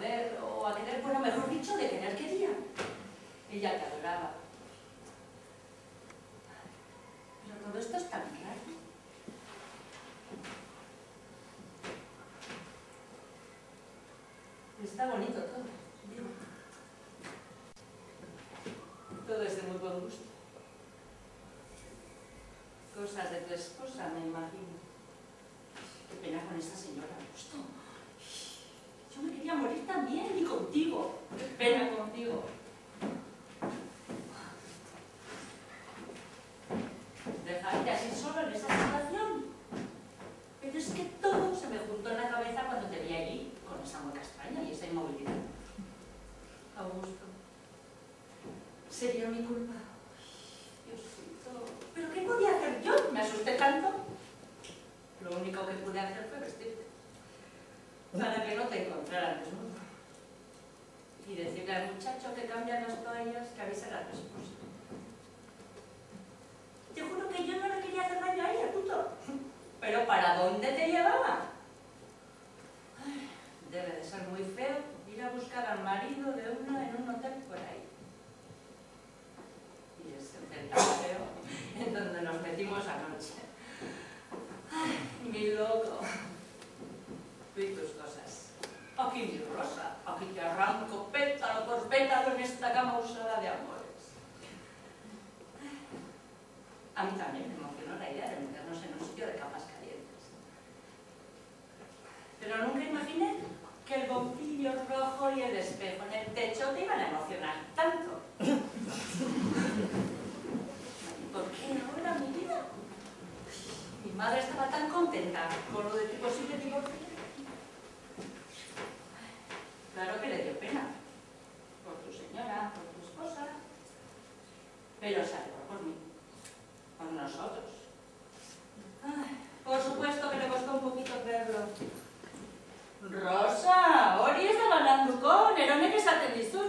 poder, o a querer, bueno, mejor dicho, de querer quería. Ella te adoraba. Pero todo esto es tan raro. Está bonito todo, digo. Todo es de muy buen gusto. Cosas de tu esposa, me imagino. Qué pena con esa señora, justo. Yo me quería morir también, y contigo. Qué pena contigo. Dejarte así solo en esa situación. Pero es que todo se me juntó en la cabeza cuando te vi allí, con esa mueca extraña y esa inmovilidad. Augusto, ¿sería mi culpa? Diosito, ¿pero qué podía hacer yo? Me asusté tanto. Lo único que pude hacer fue vestirte, para que no te encontraran desnudo. Y decirle al muchacho que cambia las toallas que avisara a tu esposa. Te juro que yo no le quería hacer daño a ella, puto. Pero ¿para dónde te llevaba? Ay, debe de ser muy feo ir a buscar al marido de una en un hotel por ahí. Y ese hotel tan feo en donde nos metimos anoche. Ay, mi loco. Tú y tus cosas. Aquí mi rosa, aquí te arranco pétalo por pétalo en esta cama usada de amores. A mí también me emocionó la idea de meternos en un sitio de camas calientes. Pero nunca imaginé que el bombillo rojo y el espejo en el techo te iban a emocionar tanto. ¿Por qué ahora, mi vida? Mi madre estaba tan contenta con lo de tu posible divorcio. Claro que le dio pena. Por tu señora, por tu esposa. Pero se alegró por mí. Por nosotros. Ay, por supuesto que le costó un poquito creerlo. Rosa, hori ez da bananduko, neronek esaten dizu.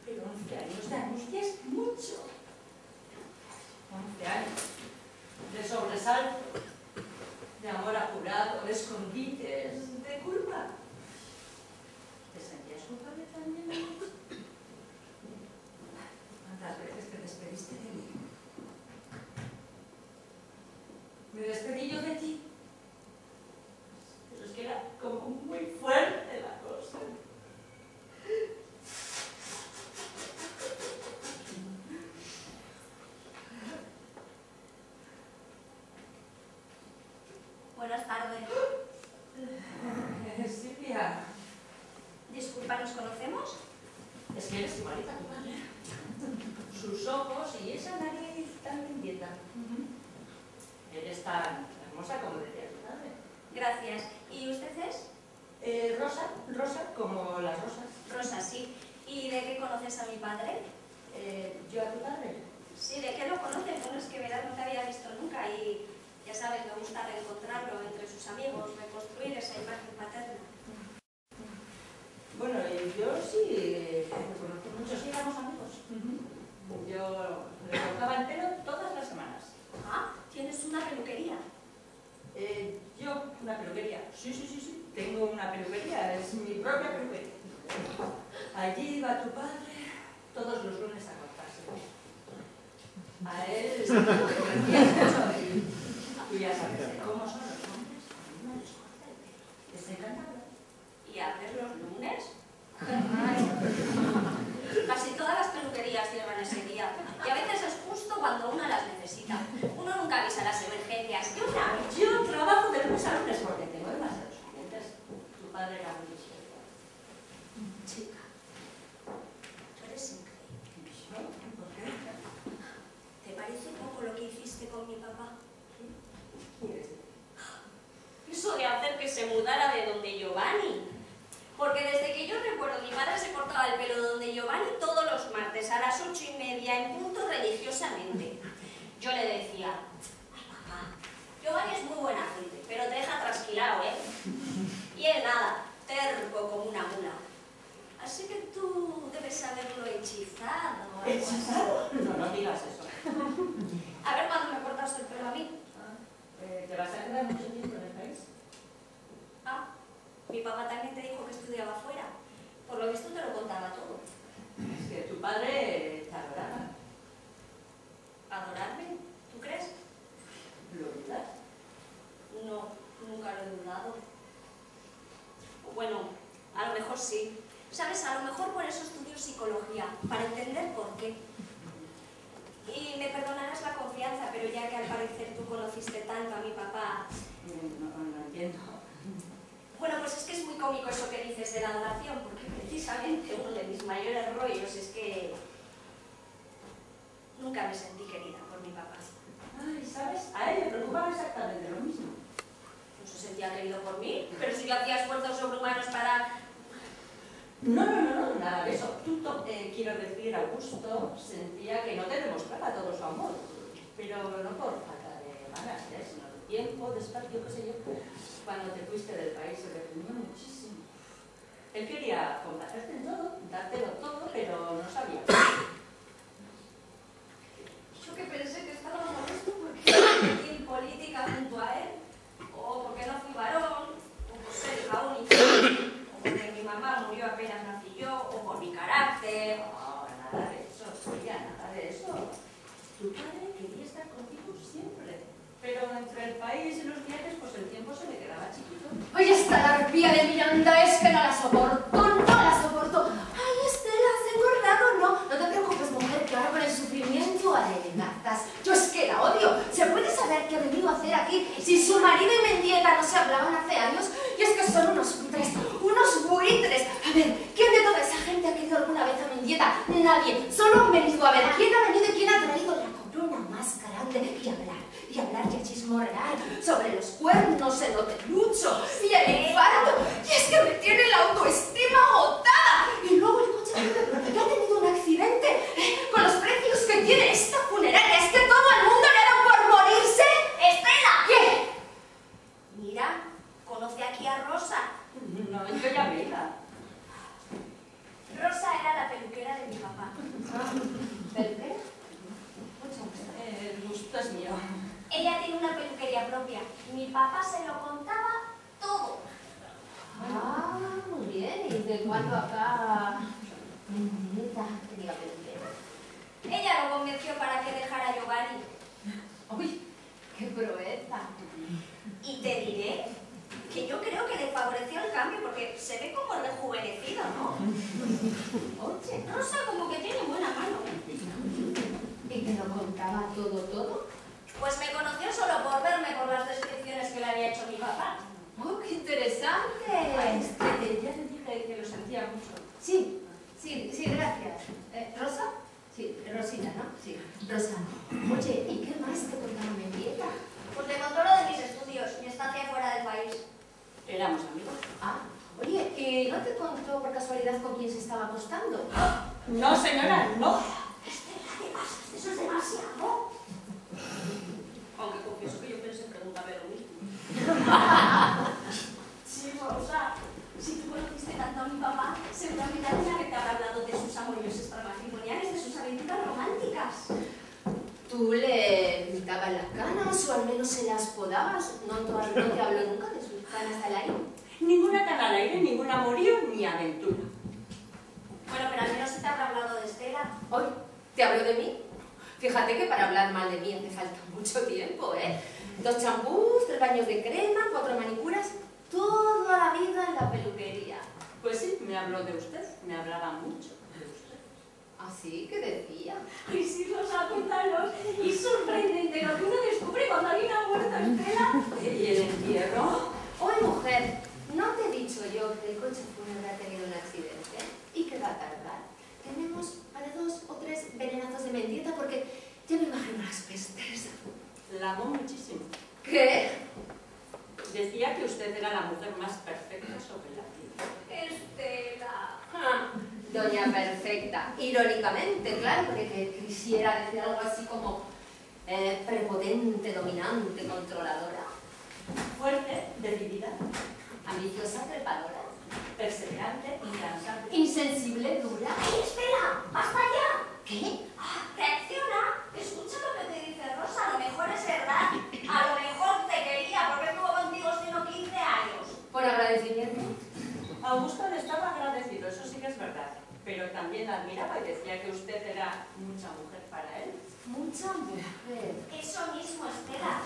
Pero 11 años de angustia es mucho. 11 años de sobresalto, de amor apurado, de escondites, de culpa. ¿Te sentías culpable también? ¿Cuántas veces te despediste de mí? Me despedí yo de ti. Pero es que era como muy fuerte la cosa. Buenas tardes. Silvia. Disculpa, ¿nos conocemos? Es que eres igualita a tu padre. Sus ojos y esa nariz tan limpieta. Eres tan hermosa como decía tu padre. Gracias. ¿Y usted es? Rosa, como las rosas. Rosa, sí. ¿Y de qué conoces a mi padre? ¿Yo a tu padre? Sí, ¿de qué lo conoces? Bueno, es que verás, no te había visto nunca y ya sabes, me gusta reencontrarlo entre sus amigos, reconstruir esa imagen paterna. Bueno, yo sí, lo conozco mucho, sí, éramos amigos. Yo le cortaba el pelo todas las semanas. Ah, ¿tienes una peluquería? Yo, una peluquería. Sí. Tengo una peluquería, es mi propia peluquería. Allí iba tu padre todos los lunes a cortarse. A él le parecía mucho y tú ya sabes cómo son los hombres. No les corta el pelo. Les encanta hablar. ¿Y hacer los lunes? Casi todas las peluquerías cierran ese día. Y a veces es justo cuando una las necesita. Uno nunca avisa las emergencias. Yo trabajo de lunes a lunes porque tengo demasiados clientes. Tu padre era muy especial. Chica, tú eres increíble. ¿Por qué? ¿Te parece poco lo que hiciste con mi papá? Eso de hacer que se mudara de donde Giovanni. Porque desde que yo recuerdo, mi madre se cortaba el pelo donde Giovanni todos los martes a las 8:30 en punto religiosamente. Yo le decía, ay papá, Giovanni es muy buena gente, pero te deja trasquilado, ¿eh? Y él nada, terco como una mula. Así que tú debes haberlo hechizado. ¿Hechizado? No digas eso. A ver cuándo me cortas el pelo a mí. ¿Te vas a quedar mucho tiempo en el país? Ah, estudiaba fuera. Por lo visto te lo contaba todo. Es que tu padre te adoraba. ¿Adorarme? ¿Tú crees? ¿Lo dudas? No, nunca lo he dudado. Bueno, a lo mejor sí. ¿Sabes? A lo mejor por eso estudio psicología, para entender por qué. Y me perdonarás la confianza, pero ya que al parecer tú conociste tanto a mi papá... No entiendo. Bueno, pues es que es muy cómico eso que dices de la adoración, porque precisamente uno de mis mayores rollos es que nunca me sentí querida por mi papá. Ay, ¿sabes? A él le preocupaba exactamente lo mismo. ¿No se sentía querido por mí? Pero si yo hacía esfuerzos sobrehumanos para... No, nada de eso. Tú, quiero decir, Augusto sentía que no te demostraba todo su amor, pero no por falta de ganas, sino de tiempo, de espacio, qué sé yo. Cuando te fuiste del país se reprimió muchísimo. Él quería complacerte en todo, dártelo todo, pero no sabía. Yo que pensé que estaba molesto porque me metí en política junto a él, o porque no fui varón, o por ser hija única, o porque mi mamá murió apenas nací yo, o por mi carácter. No, nada de eso, Soria, nada de eso. Tu padre quería estar contigo siempre, pero entre el país y los viajes, pues el tiempo se le quedaba chiquito. Oye, esta la arpía de Miranda es que no la soporto, no la soporto. Ay, Estela, ¿has engordado? No te preocupes, mujer, que ahora con el sufrimiento adelgazas. Yo es que la odio. ¿Se puede saber qué ha venido a hacer aquí si su marido y Mendieta no se hablaban hace años? Y es que son unos buitres. A ver, ¿quién de toda esa gente ha querido alguna vez a Mendieta? Nadie. Solo han venido a ver quién ha venido y quién ha traído la corona más grande y hablar y a chismorrear sobre los cuernos, el hotelucho y el infarto. Y es que me tiene la autoestima agotada. Y luego el coche que ha tenido un accidente con los precios que tiene esta funeraria. Es que todo el mundo le ha dado por morirse. ¡Estela! ¿Qué? Mira, conoce aquí a Rosa. No, yo ya me iba. Rosa era la peluquera de mi papá. ¿Peluquera? Mucho gusto. El gusto es mío. Ella tiene una peluquería propia. Mi papá se lo contaba todo. Ah, muy bien. ¿Y de cuándo acá Mendieta tenía peluquera? Ella lo convenció para que dejara a Giovanni. ¡Uy, qué proeza! Y te diré que yo creo que le favoreció el cambio porque se ve como rejuvenecido, ¿no? Oye, Rosa como que tiene buena mano. ¿y te lo contaba todo? Pues me conoció solo por verme por las descripciones que le había hecho mi papá. ¡Oh, qué interesante! Ya te dije que lo sentía mucho. Sí, gracias. ¿Rosa? Sí, Rosita, ¿no? Sí, Rosa. Oye, ¿y qué más te contaba Mendieta? Pues le contó lo de mis estudios, mi estancia fuera del país. Éramos amigos. Ah, oye, ¿y no te contó por casualidad con quién se estaba acostando? No, señora, no. Estela, ¿qué pasa? Eso es demasiado. Aunque confieso que yo pensé preguntarle lo mismo. Sí, Rosa, si tú conociste tanto a mi papá, seguramente alguna vez te habrá hablado de sus amoríos extramatrimoniales, de sus aventuras románticas. ¿Tú le pintabas las canas o al menos se las podabas? ¿No te habló nunca de sus canas al aire? Ninguna tan al aire, ningún amorío ni aventura. Bueno, pero al menos se te habrá hablado de Estela. Hoy, ¿te habló de mí? Fíjate que para hablar mal de mí hace falta mucho tiempo, ¿eh? 2 champús, 3 baños de crema, 4 manicuras, toda la vida en la peluquería. Pues sí, me habló de usted, me hablaba mucho de usted. ¿Así? ¿Qué decía? Ay, sí, Rosa, cuéntanos. Y sorprendente lo que uno descubre cuando alguien ha muerto, Estela. ¿Y el entierro? Oye, mujer, ¿no te he dicho yo que el coche fúnebre ha tenido un accidente? ¿Y que va a tardar? Tenemos para 2 o 3 venenazos de Mendieta porque ya me imagino las pestes. La amó muchísimo. ¿Qué? Decía que usted era la mujer más perfecta sobre la tierra. Estela. Ah, doña perfecta. Irónicamente, claro, porque que quisiera decir algo así como prepotente, dominante, controladora. Fuerte, decidida, Ambiciosa, trepadora. perseverante, incansable. Insensible, dura. ¡Ay, espera! ¡Basta ya! ¿Qué? Ah, reacciona. Escucha lo que te dice Rosa. A lo mejor es verdad. A lo mejor te quería porque estuvo contigo sino 15 años. Por agradecimiento. Augusto Augusto le estaba agradecido, eso sí que es verdad, pero también la admiraba y decía que usted era mucha mujer para él. Mucha mujer. Eso mismo, Estela.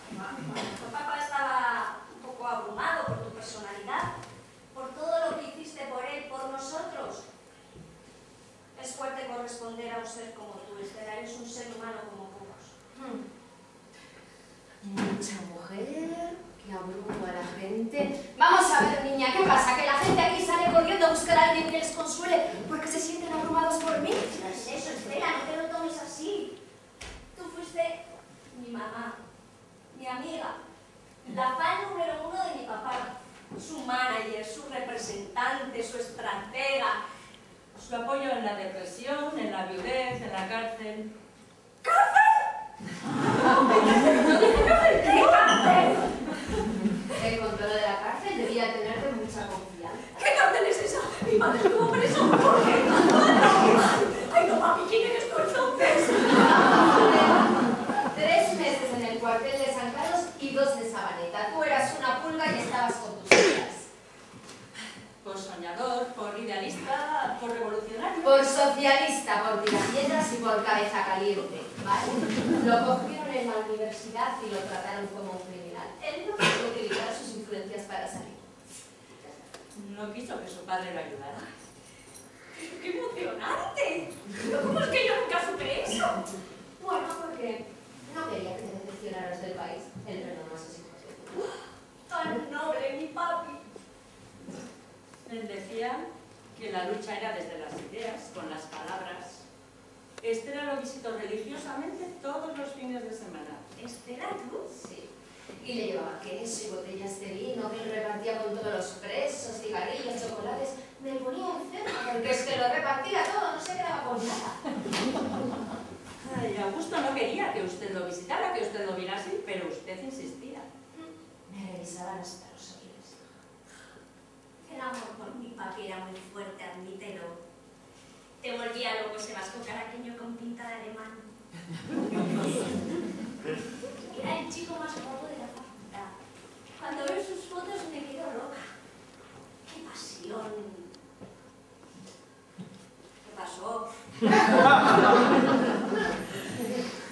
Tu papá estaba un poco abrumado por tu personalidad, por todo lo que hiciste por él, por nosotros. Es fuerte corresponder a un ser como tú, Estela. Eres un ser humano como pocos. Mucha mujer que abruma a la gente. Vamos a ver, niña, ¿qué pasa? ¿Que la gente aquí sale corriendo a buscar a alguien que les consuele porque se sienten abrumados por mí? No es eso, Estela, no te lo tomes así. Tú fuiste mi mamá, mi amiga, la fan número 1 de mi papá, su manager, su representante, su estratega. Su apoyo en la depresión, en la viudez, en la cárcel. Con todo lo de la cárcel debía tenerte mucha confianza. ¿Qué cárcel es esa? Mi madre estuvo preso. ¿Por qué? Ay, no, mami, ¿quién eres tú entonces? 3 meses en el cuartel de San Carlos y 2 de Sabaneta. Tú eras una pulga y estabas con tus hijas. Por soñador, por idealista, por revolucionario. Por socialista, por tirapiedras y por cabeza caliente, ¿vale? Lo cogieron en la universidad y lo trataron como un criminal. Él no pudo utilizar sus influencias para salir. No quiso que su padre lo ayudara. ¡Qué emocionante! ¿Pero cómo es que yo nunca supe eso? Bueno, porque no quería que te decepcionaras del país. Él perdonó a sus hijos. ¡Tan noble, mi papi! Él decía que la lucha era desde las ideas, con las palabras. Estela lo visitó religiosamente todos los fines de semana. ¿Estela, tú? Sí. Y le llevaba queso y botellas de vino que él repartía con todos los presos, cigarrillos, chocolates. Me ponía enferma porque es que lo repartía todo, no se quedaba con nada. Ay, Augusto no quería que usted lo visitara, que usted lo viera así, pero usted insistía. Me revisaban hasta los oídos. El amor por mi papi era muy fuerte, admítelo. Te volvía loco ese vasco caraqueño con pinta de alemán. Era el chico más guapo de la facultad. Cuando veo sus fotos me quedo loca. ¡Qué pasión! ¿Qué pasó?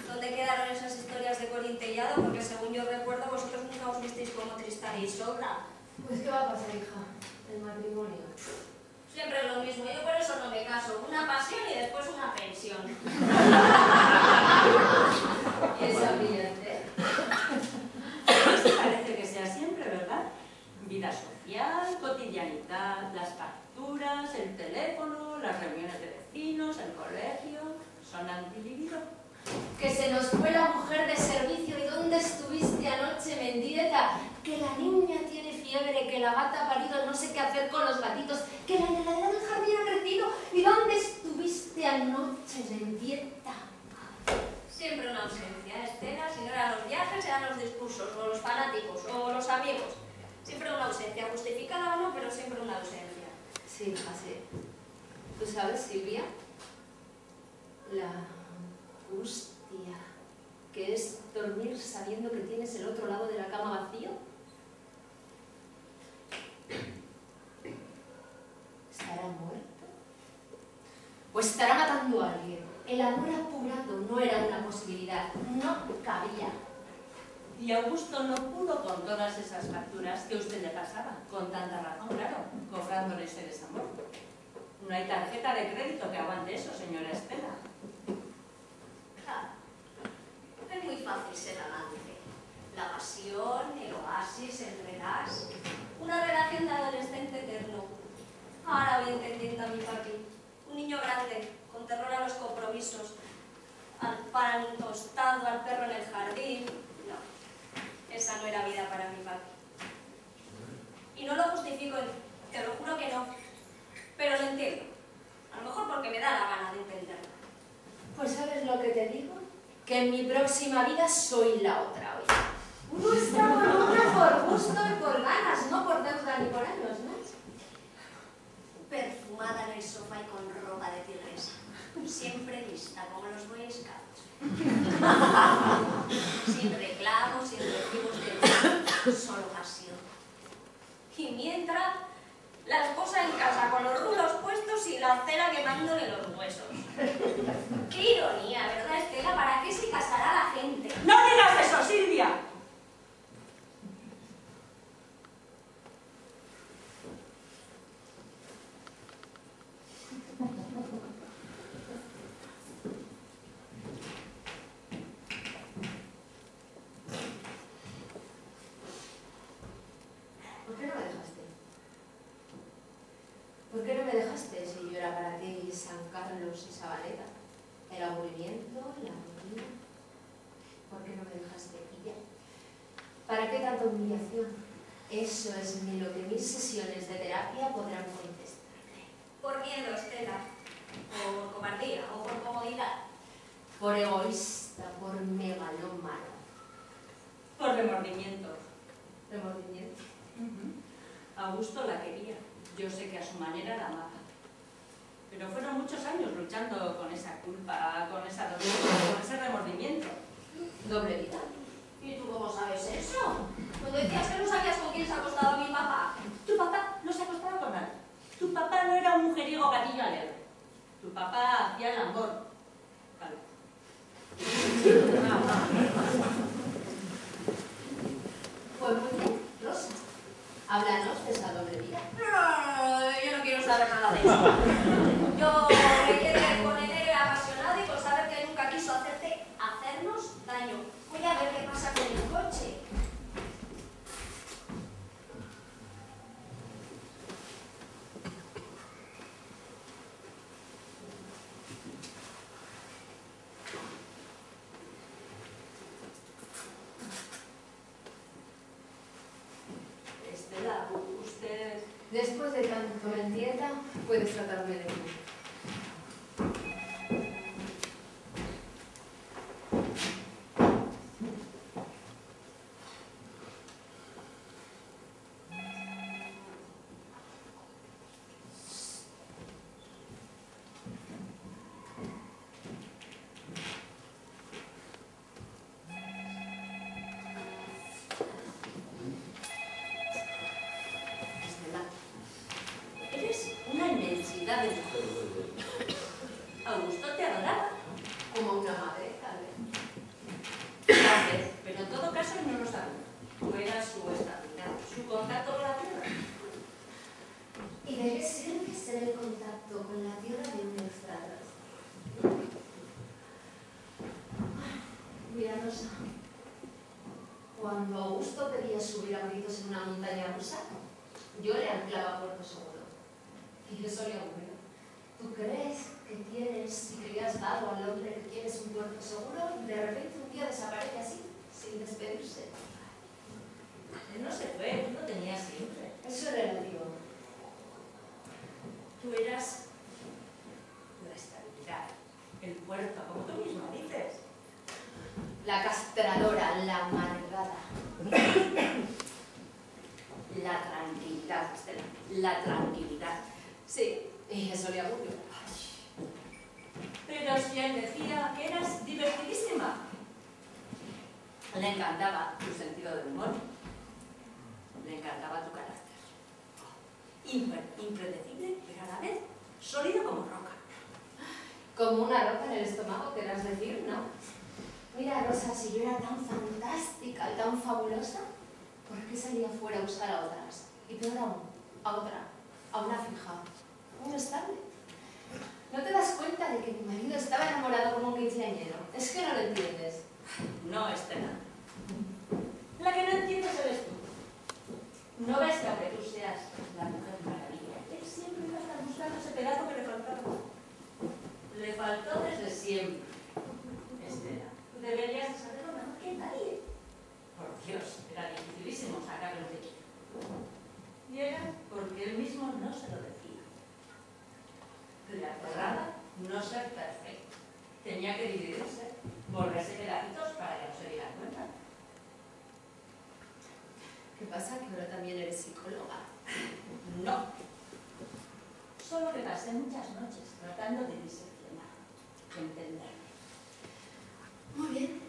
¿Dónde quedaron esas historias de Colin Tellado? Porque según yo recuerdo, vosotros nunca os visteis como Tristán y Isolda. Pues, ¿qué va a pasar, hija? El matrimonio. Siempre es lo mismo, yo por eso no me caso. Una pasión y después una pensión. Y esa brillante. Parece que sea siempre, ¿verdad? Vida social, cotidianidad, las facturas, el teléfono, las reuniones de vecinos, el colegio, son antilibido. Que se nos fue la mujer de servicio. ¿Y dónde estuviste anoche, Mendieta? Que la niña tiene fiebre, que la gata ha parido, no sé qué hacer con los gatitos, que la heladera del jardín ha crecido. ¿Y dónde estuviste anoche, Mendieta? Siempre una ausencia, Estela. Si no eran los viajes, eran los discursos, o los fanáticos, o los amigos. Siempre una ausencia, justificada o no, pero siempre una ausencia. Sí, hija, sí. ¿Tú sabes, Silvia? La angustia que es dormir sabiendo que tienes el otro lado de la cama vacío. ¿Estará muerto? ¿O estará matando a alguien? El amor apurado no era una posibilidad, no cabía. Y Augusto no pudo con todas esas facturas que usted le pasaba, con tanta razón, claro, cobrándole ese desamor. No hay tarjeta de crédito que aguante eso, señora Estela. Claro, es muy fácil ser amante. La pasión, el oasis, el relax. Una relación de adolescente eterno. Ahora voy entendiendo a mi papi. Un niño grande, con terror a los compromisos. Al pan tostado, al perro en el jardín. No, esa no era vida para mi papi. Y no lo justifico, te lo juro que no. Pero lo entiendo. A lo mejor porque me da la gana de entenderlo. Pues ¿sabes lo que te digo? Que en mi próxima vida soy la otra hoy. Uno está con otra por gusto y por ganas, no por deuda ni por años, ¿no? Perfumada en el sofá y con ropa de tigresa. Siempre lista, como los Boy Scouts. Sin reclamos, sin recibos de nada, solo pasión. Y mientras, La esposa en casa con los rulos puestos y la cera quemándole los huesos. ¡Qué ironía, ¿verdad, Estela? ¿Para qué se casará la gente? ¡No digas eso, Silvia! ¿Por qué no me dejaste? ¿Por qué no me dejaste si yo era para ti San Carlos y Sabaneta? El aburrimiento, la rutina. ¿Por qué no me dejaste? Y ya. ¿Para qué tanta humillación? Eso es ni lo que mis sesiones de terapia podrán contestar. Por miedo, Estela. Por cobardía o por comodidad. Por egoísta, por megalómano. Por remordimiento. Remordimiento. Augusto la quería. Yo sé que a su manera la amaba. Pero fueron muchos años luchando con esa culpa, con esa dolor, con ese remordimiento. Doble vida. ¿Y tú cómo sabes eso? ¿Tú decías que no sabías con quién se ha acostado mi papá? Tu papá no se acostaba con nadie. Tu papá no era un mujeriego gatillo alegre. Tu papá hacía el amor. Vale. Pues muy bien, Rosa. Háblanos de esa doble vida. Yo no quiero saber nada de eso. Yo me quedé con el héroe apasionado y con saber que nunca quiso hacernos daño. Voy a ver qué pasa con el coche. Estela, usted... Después de tanto mentieta, puedes tratarme de mí. Eres una inmensidad de mujer. Augusto te adoraba. Como una madre, tal vez. Tal vez, pero en todo caso no lo sabía. Tú eras su estabilidad, su contacto con la tierra. ¿Y de qué sirve ser el contacto con la tierra de un extraterrestre? Mira, Rosa, cuando Augusto pedía subir a gritos en una montaña rusa, yo le anclaba a Puerto Seguro. Y eso le aburrió. ¿Tú crees que tienes y que le has dado al hombre que quieres un puerto seguro y de repente un día desaparece así, sin despedirse? Él no se fue, tú lo tenías siempre. Eso es relativo. Tú eras la estabilidad, el puerto, como tú mismo dices. La castradora, la amargada. La tranquilidad, Estela, la tranquilidad. Sí, y eso le aburrió. Pero si él decía que eras divertidísima. Le encantaba tu sentido del humor. Le encantaba tu carácter. Impredecible, pero a la vez sólido como roca. Como una roca en el estómago, querrás decir, ¿no? Mira, Rosa, si yo era tan fantástica y tan fabulosa, ¿por qué salía fuera a buscar a otras? Y peor aún, a otra, a una fija, un estable. ¿No te das cuenta de que mi marido estaba enamorado como un quinceañero? Es que no lo entiendes. No, Estela. La que no entiendes eres tú. No ves que aunque tú seas la mujer maravilla, él siempre iba a estar buscando ese pedazo que le faltaba. Le faltó desde siempre. Estela, tú deberías de saberlo mejor que nadie. Por Dios, era dificilísimo sacarle un tequila. Y era porque él mismo no se lo decía. Le aferraba no ser perfecto. Tenía que dividirse, volverse pedacitos para que no se dieran cuenta. ¿Qué pasa? ¿Que ahora también eres psicóloga? No. Solo que pasé muchas noches tratando de diseccionar, de entender. Muy bien.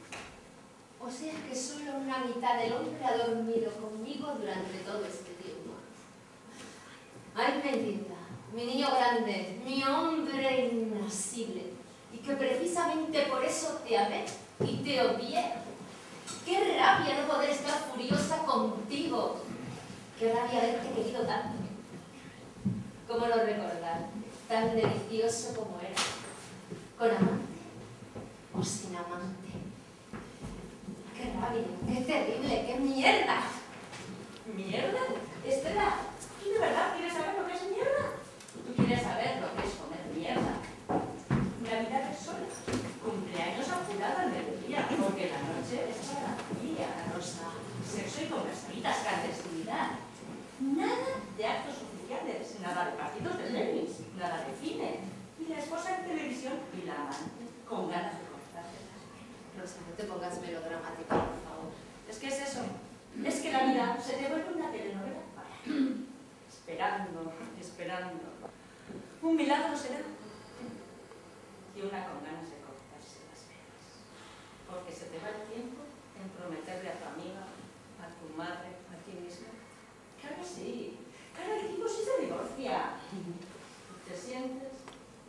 O sea que solo una mitad del hombre ha dormido conmigo durante todo este tiempo. Ay, bendita, mi niño grande, mi hombre innasible, y que precisamente por eso te amé y te odié. ¡Qué rabia no poder estar furiosa contigo! ¡Qué rabia haberte querido tanto! ¿Cómo no recordar? Tan delicioso como era. ¿Con amante o sin amante? ¡Qué rabia! ¡Qué terrible! ¡Qué mierda! ¿Mierda? Estela, ¿tú de verdad quieres saber lo que es mierda? ¿Tú quieres saber lo que es comer mierda? Navidad es sola, cumpleaños apurada al mediodía, porque la noche es para la familia, Rosa. Sexo y conversaditas, clandestinidad. Nada de actos oficiales, nada de partidos de tenis, nada de cine. Y la esposa en televisión y la amante con ganas de cortarse las venas. Rosa, no te pongas melodramática, por favor. Es que es eso. Es que la vida se te vuelve una telenovela. Esperando, esperando. Un milagro será. Y una con ganas de cortarse las venas. Porque se te va el tiempo en prometerle a tu amiga, a tu madre, a ti misma. Claro que sí. Claro que tipo sí se divorcia. Te sientes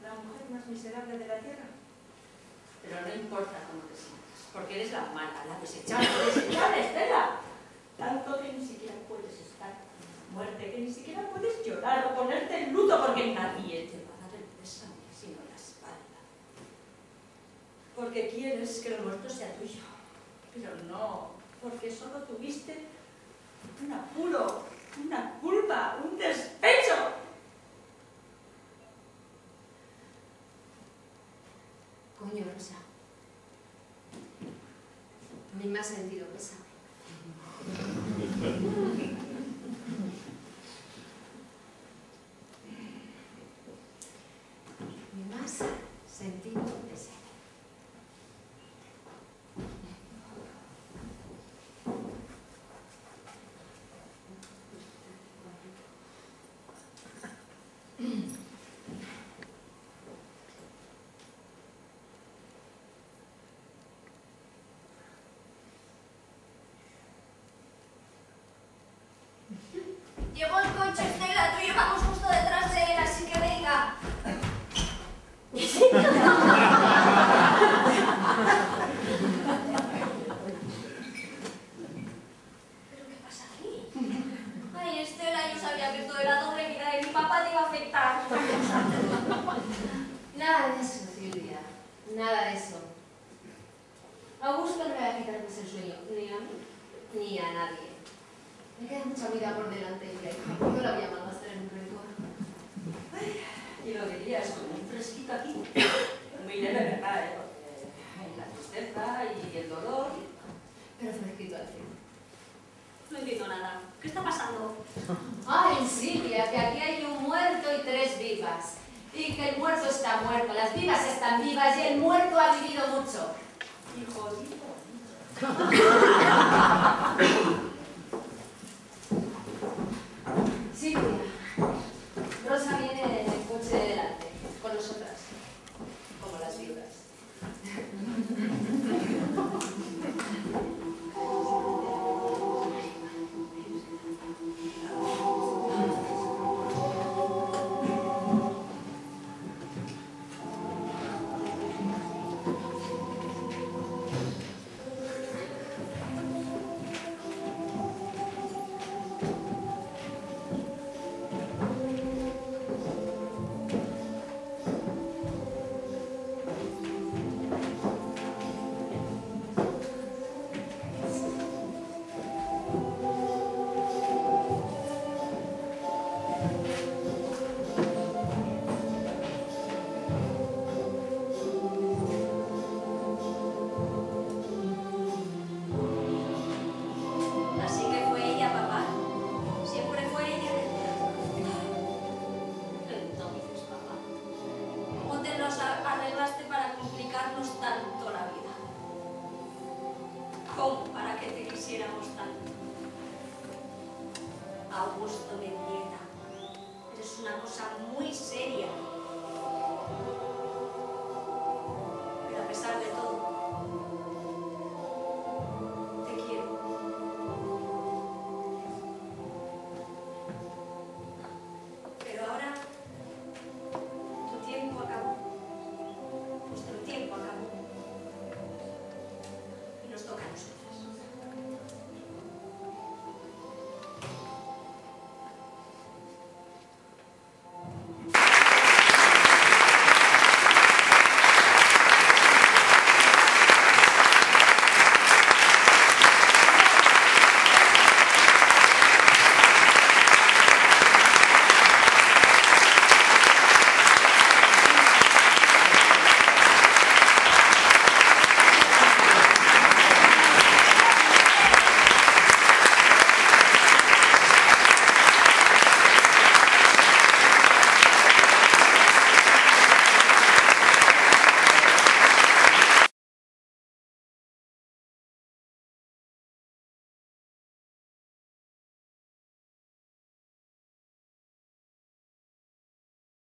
la mujer más miserable de la tierra. Pero no importa cómo te sientas, porque eres la mala, la desechable, Estela. Tanto que ni siquiera puedes estar en la muerte, que ni siquiera puedes llorar o ponerte en luto, porque nadie te va a dar el pésame, sino la espalda. Porque quieres que el muerto sea tuyo, pero no, porque solo tuviste un apuro, una culpa, un despecho. Coño, Rosa. Ni me ha sentido pésame. Ni más sentido pésame. Llegó el coche, Estela, tú y yo vamos justo detrás de él, así que venga. ¿Pero qué pasa aquí? Ay, Estela, yo sabía que esto de la doble vida de mi papá te iba a afectar. Nada de eso, Silvia. Nada de eso. Augusto no me va a quitar más el sueño, ni a mí, ni a nadie. Me queda mucha vida por delante y no la voy a malgastar en un rencor. Y lo dirías con un fresquito aquí, muy leve, ¿verdad? Porque la tristeza y el dolor. Pero fresquito al fin. No entiendo nada. ¿Qué está pasando? Ay, Silvia, que aquí hay un muerto y 3 vivas. Y que el muerto está muerto, las vivas están vivas y el muerto ha vivido mucho. Y jodido. Silvia, Rosa viene en el coche de delante, con nosotras, como las vivas. ¿Cómo para que te quisiéramos tanto? Augusto Mendieta, eres una cosa muy seria.